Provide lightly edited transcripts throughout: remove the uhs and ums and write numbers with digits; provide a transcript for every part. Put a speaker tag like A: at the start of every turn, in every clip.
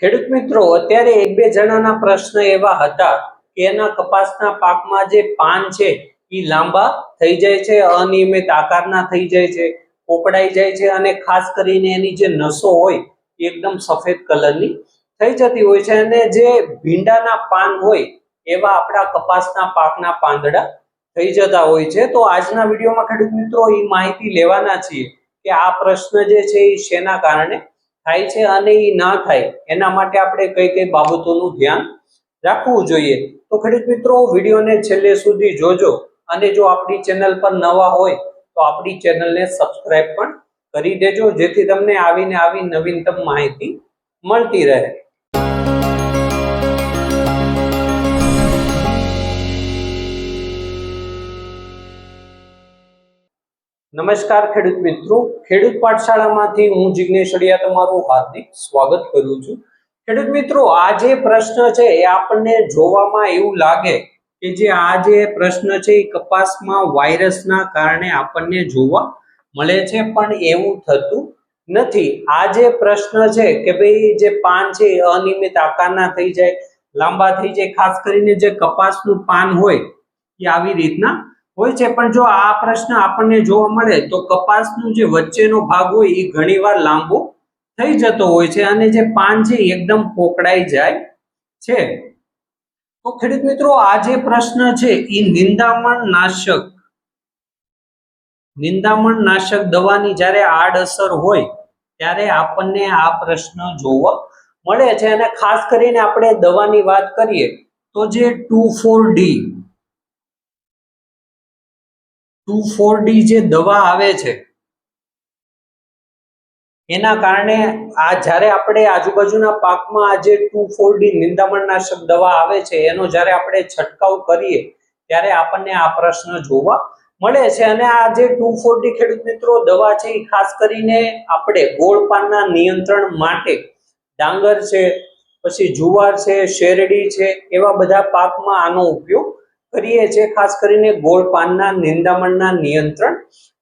A: ખેડૂત મિત્રો, અત્યારે એક બે જણાના પ્રશ્ન એવા હતા કે એના કપાસના પાકમાં જે પાન છે એ લાંબા થઈ જાય છે, અનિયમિત આકારના થઈ જાય છે, પોપડાઈ જાય છે અને ખાસ કરીને એની જે નસો હોય એ એકદમ સફેદ કલરની થઈ જતી હોય છે અને જે ભીંડાના પાન હોય એવા આપણા કપાસના પાકના પાંદડા થઈ જતા હોય છે। તો આજના વિડીયોમાં ખેડૂત મિત્રો એ માહિતી લેવાના છીએ કે આ પ્રશ્ન જે છે એ શેના કારણે થાય છે અને એ ના થાય એના માટે આપણે કઈ કઈ બાબતોનું ધ્યાન રાખવું જોઈએ। તો ખેડૂત મિત્રો, વિડીયોને છેલ્લે સુધી જોજો અને જો આપણી ચેનલ પર નવા હોય તો આપણી ચેનલને સબસ્ક્રાઇબ પણ કરી દેજો, જેથી તમને આવીને આવી નવીનતમ માહિતી મળતી રહે। નમસ્કાર ખેડૂત મિત્રો, ખેડૂત પાઠશાળામાંથી હું જિગ્નેશ અડિયા તમારું હાર્દિક સ્વાગત કરું છું। ખેડૂત મિત્રો, આ જે પ્રશ્ન છે એ આપણને જોવામાં એવું લાગે કે જે આ જે પ્રશ્ન છે એ કપાસમાં વાયરસના કારણે આપણને જોવા મળે છે, પણ એવું થતું નથી। આ જે પ્રશ્ન છે કે ભાઈ જે પાન છે એ અનિયમિત આકારના થઈ જાય, લાંબા થઈ જાય, ખાસ કરીને જે કપાસનું પાન હોય એ આવી રીતના હોય છે, પણ જો આ પ્રશ્ન આપણને જોવા મળે તો કપાસનું જે વચ્ચેનો ભાગ હોય એ ઘણીવાર લાંબો થઈ જતો હોય છે અને જે પાન છે એકદમ પોકળાઈ જાય છે। તો ખેડૂત મિત્રો, આ જે પ્રશ્ન છે એ નિંદામણ નાશક દવાની જ્યારે આડઅસર હોય ત્યારે આપણને આ પ્રશ્ન જોવા મળે છે અને ખાસ કરીને આપણે દવાની વાત કરીએ તો જે 2,4-D જે દવા આવે છે એના કારણે આ જ્યારે આપણે આજુબાજુના પાકમાં આ જે 2,4-D નિંદામણનાશક દવા આવે છે એનો જ્યારે આપણે છંટકાવ કરીએ ત્યારે આપણને આ પ્રશ્ન જોવા મળે છે અને આ જે 2,4-D ખેડૂત મિત્રો દવા છે એ ખાસ કરીને આપણે ગોળ પાનના નિયંત્રણ માટે ડાંગર છે, પછી જુવાર છે, શેરડી છે, એવા બધા પાકમાં આનો ઉપયોગ કરીએ છીએ, ખાસ કરીને ગોળ પાનના નિંદામણના નિયંત્રણ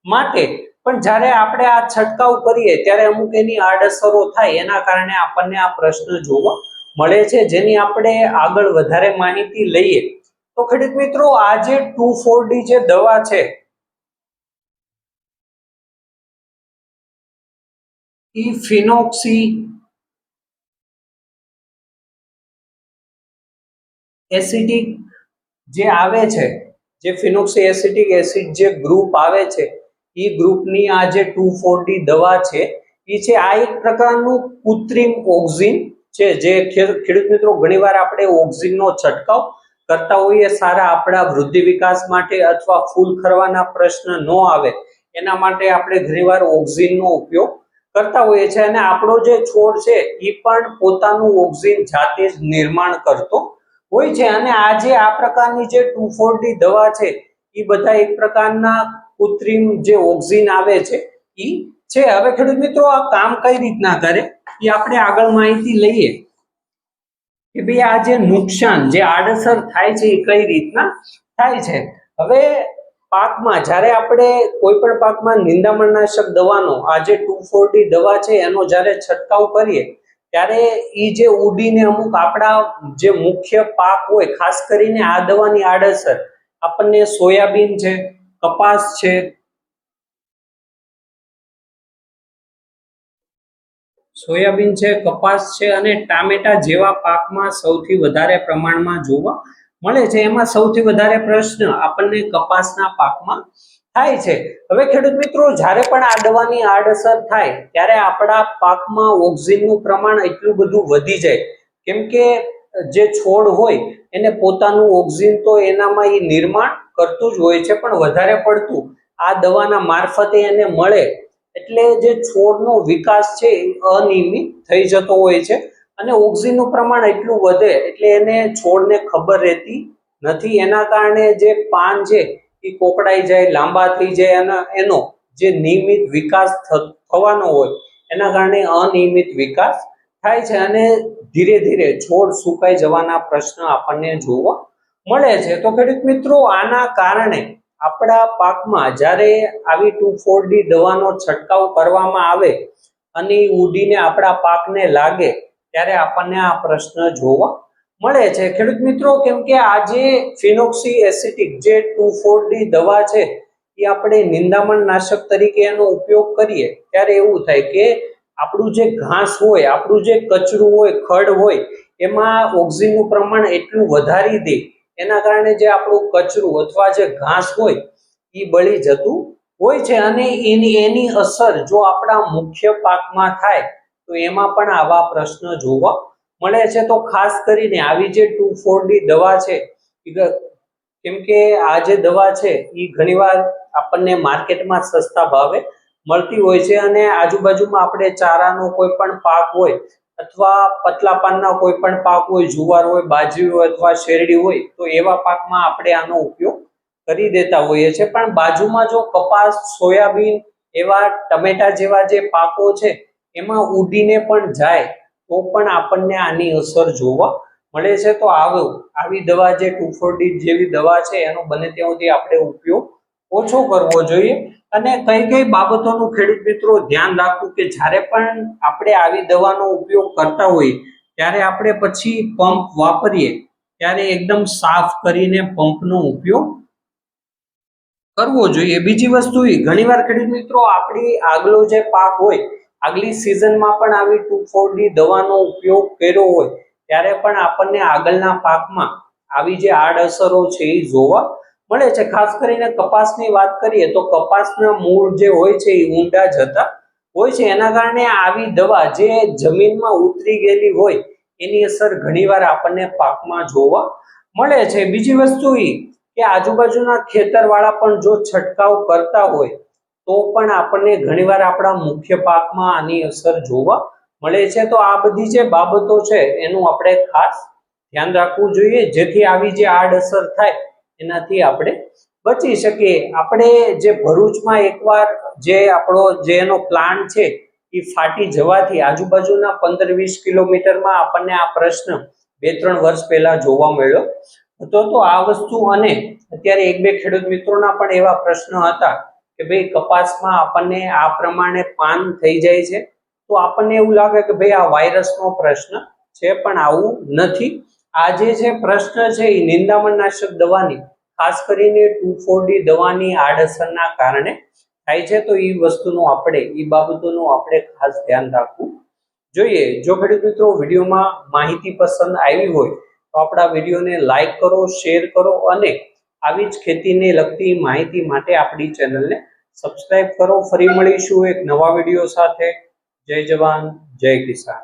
A: માટે। પણ જ્યારે આપણે આ છંટકાવ કરીએ ત્યારે અમુક એની આડઅસરો થાય એના કારણે આપણને આ પ્રશ્ન જોવા મળે છે, જેની આપણે આગળ વધારે માહિતી લઈએ તો ખેડૂત મિત્રો, આ જે 2,4-D જે દવા છે એ ફિનોક્સી એસિટિક જે આવે છે, જે ફિનોક્સી એસિટિક એસિડ જે ગ્રુપ આવે છે એ ગ્રુપની આ જે 2,4-D દવા છે એ છે આ એક પ્રકારનું કૃત્રિમ ઓક્સિન છે, જે ખેડૂત મિત્રો ઘણીવાર આપણે ઓક્સિનનો છંટકાવ કરતા હોઈએ સારા આપણા વૃદ્ધિ વિકાસ માટે અથવા ફૂલ ખરવાના પ્રશ્ન ન આવે એના માટે આપણે ઘણીવાર ઓક્સિનનો ઉપયોગ કરતા હોઈએ છીએ અને આપણો જે છોડ છે એ પણ પોતાનું ઓક્સિન જાતે જ નિર્માણ કરતો હોય છે અને આ જે આ પ્રકારની જે 2,4-D દવા છે એ બધા એક પ્રકારના કૃત્રિમ જે ઓક્સિન આવે છે એ છે। હવે ખેડૂત મિત્રો, આ કામ કઈ રીતના કરે એ આપણે આગળ માહિતી લઈએ કે ભાઈ આ જે નુકસાન જે આડઅસર થાય છે એ કઈ રીતના થાય છે। હવે પાકમાં જ્યારે આપણે કોઈ પણ પાકમાં નિંદામણનાશક દવાનો આ જે 2,4-D દવા છે એનો જ્યારે છંટકાવ કરીએ ત્યારે એ જે ઉડીને અમુક આપણા જે મુખ્ય પાક હોય, ખાસ કરીને આ દવાની આડઅસર આપણને સોયાબીન છે, કપાસ છે, કપાસ છે અને ટામેટા જેવા પાકમાં સૌથી વધારે પ્રમાણમાં જોવા મળે છે। એમાં સૌથી વધારે પ્રશ્ન આપણને કપાસના પાકમાં થાય છે। હવે ખેડૂત મિત્રો, જ્યારે પણ આ દવાની આડઅસર થાય ત્યારે આપણા પાકમાં ઓક્સિનનું પ્રમાણ એટલું બધું વધી જાય, કેમ કે જે છોડ હોય એને પોતાનું ઓક્સિન તો એનામાં એ નિર્માણ કરતું જ હોય છે, પણ વધારે પડતું આ દવાના મારફતે એને મળે એટલે જે છોડનો વિકાસ છે એ અનિયમિત થઈ જતો હોય છે અને ઓક્સિનનું પ્રમાણ એટલું વધે એટલે એને છોડને ખબર રહેતી નથી, એના કારણે જે પાન છે એ કોકડાઈ જાય, લાંબા થઈ જાય અને એનો જે નિયમિત વિકાસ થવાનો હોય એના કારણે અનિયમિત વિકાસ થાય છે અને ધીરે ધીરે છોડ સુકાઈ જવાના પ્રશ્ન આપણને જોવા મળે છે। તો ખેડૂત મિત્રો, આના કારણે આપણા પાકમાં જ્યારે આવી 2,4-D દવાનો છંટકાવ કરવામાં આવે અને ઉડીને આપણા પાકને લાગે ત્યારે આપણને આ પ્રશ્ન જોવા મળે છે ખેડૂત મિત્રો. કેમ કે આ જે ફિનોક્સી એસિટિક જે 2,4-D દવા છે એ આપણે નિંદામણ નાશક તરીકે એનો ઉપયોગ કરીએ ત્યારે એવું થાય કે આપણું જે ઘાસ હોય, આપણું જે કચરું હોય, ખડ હોય, એમાં ઓક્સિજનનું પ્રમાણ એટલું વધારી દે, એના કારણે જે આપણું કચરું અથવા જે ઘાસ હોય એ બળી જતું હોય છે. અને એની અસર જો આપણા મુખ્ય પાકમાં થાય તો એમાં પણ આવા પ્રશ્ન જોવા મળે છે. તો ખાસ કરીને આવી જે 2,4-D દવા છે, કેમ કે આ જે દવા છે એ ઘણીવાર આપણને માર્કેટમાં સસ્તા ભાવે મળતી હોય છે અને આજુબાજુમાં આપણે ચારાનો કોઈ પણ પાક હોય અથવા પતલા પાનના કોઈ પણ પાક હોય, જુવાર હોય, બાજરી હોય અથવા શેરડી હોય, તો એવા પાકમાં આપણે આનો ઉપયોગ કરી દેતા હોઈએ છીએ. પણ બાજુમાં જો કપાસ, સોયાબીન, એવા ટમેટા જેવા જે પાકો છે એમાં ઉડીને પણ જાય તો પણ આપણને આની અસર જોવા મળે છે. તો આવી દવા જે 2,4-D જેવી દવા છે એનો બને ત્યાં સુધી આપણે ઉપયોગ ઓછો કરવો જોઈએ. અને કઈ કઈ બાબતોનું ખેડૂત મિત્રો ધ્યાન રાખવું કે જ્યારે પણ આપણે આવી દવાનો ઉપયોગ કરતા હોઈએ ત્યારે આપણે પછી પંપ વાપરીએ ત્યારે એકદમ સાફ કરીને પંપનો ઉપયોગ કરવો જોઈએ. બીજી વસ્તુ એ ઘણીવાર ખેડૂત મિત્રો આપણી આગલો જે પાક હોય, આગલી સિઝનમાં પણ આવી 2,4-D દવાનો ઉપયોગ કર્યો હોય ત્યારે પણ આપણને આગળના પાકમાં આવી જે આડઅસરો છે એ જોવા મળે છે. ખાસ કરીને કપાસની વાત કરીએ તો કપાસના મૂળ જે હોય છે એ ઊંડા જતા હોય છે, એના કારણે આવી દવા જે જમીનમાં ઉતરી ગયેલી હોય એની અસર ઘણીવાર આપણને પાકમાં જોવા મળે છે. બીજી વસ્તુ એ કે આજુબાજુના ખેતરવાળા પણ જો છંટકાવ કરતા હોય તો પણ આપણને ઘણીવાર આપણા મુખ્ય પાકમાં આની અસર જોવા મળે છે. તો આ બધી જે બાબતો છે એનું આપણે ખાસ ધ્યાન રાખવું જોઈએ જેથી આવી જે આડઅસર થાય એનાથી આપણે બચી શકીએ. આપણે જે ભરૂચમાં એકવાર જે આપણો જેનો પ્લાન્ટ છે એ ફાટી જવાથી આજુબાજુના 15-20 કિલોમીટરમાં આપણને આ પ્રશ્ન 2-3 વર્ષ પહેલા જોવા મળ્યો હતો. તો આ વસ્તુ અને અત્યારે 1-2 ખેડૂત મિત્રોના પણ એવા પ્રશ્ન હતા કે ભાઈ કપાસમાં આપણને આ પ્રમાણે પાન થઈ જાય છે, તો આપણને એવું લાગે કે ભાઈ આ વાયરસનો પ્રશ્ન છે, પણ આવું નથી. આ જે છે પ્રશ્ન છે એ નિંદામણ નાશક દવાની, ખાસ કરીને 2,4-D દવાની આડઅસરના કારણે થાય છે. તો એ વસ્તુનું એ બાબતોનું આપણે ખાસ ધ્યાન રાખવું જોઈએ. જો ખેડૂત મિત્રો વિડીયોમાં માહિતી પસંદ આવી હોય તો આપણા વિડીયોને લાઈક કરો, શેર કરો અને આવી જ ખેતીને લગતી માહિતી માટે આપણી ચેનલને સબસ્ક્રાઇબ કરો. ફરી મળીશું એક નવા વિડીયો સાથે. જય જવાન, જય કિસાન.